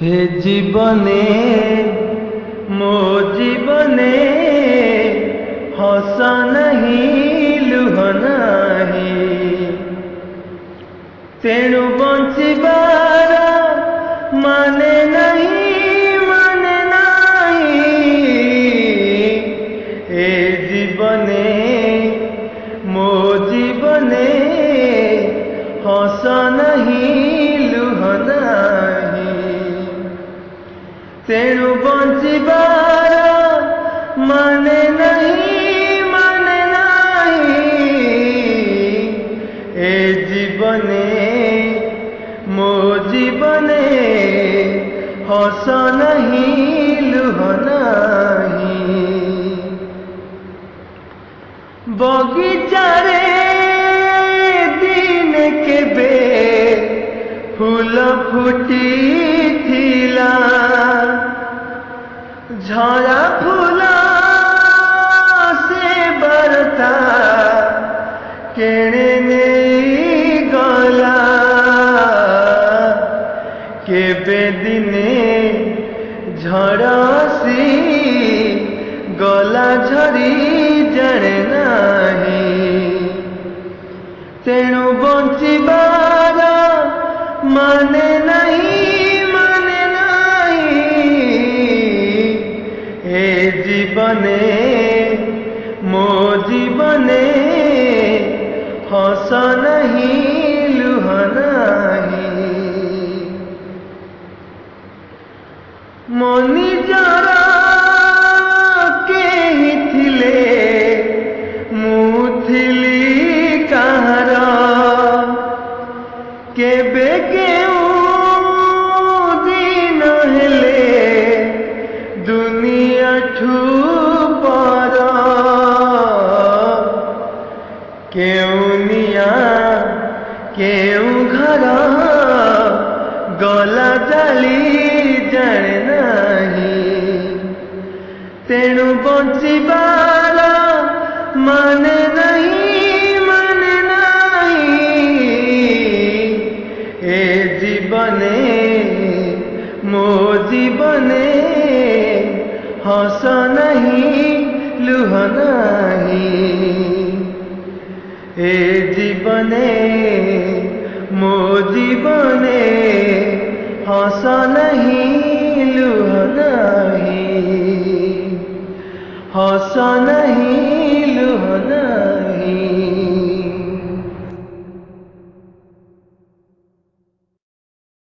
हे जीवने मो जीवने हस नहीं लुह नहीं तेणु बंचिबार माने नहीं ए जीवने मो जीवने हस नहीं लुह नहीं तेणु बंचिबार माने नहीं ए जीवने मो जीवने हस नहीं लुह नहीं बगीचारे दिन केबे फूल फुटी थिला झरा फूल से बरता केणे नहीं गला केबे दिने झड़सी गला झरी जड़े नहीं तेणु बंचिबार माने नहीं ए जीवने मो जीवने हस नहीं लुह नहीं मो निजर केहि थिले मु थिली कहार केबे केउ दिन हेले दुनिया ठू पर केउनिया केउ घर गला जाली जाने नहीं तेणु बंचिबार माने नहीं ए जीवने मो जीवने हस नहीं लुह नहीं ए जीवने मो जीवने हस नहीं लुह नहीं हस नहीं।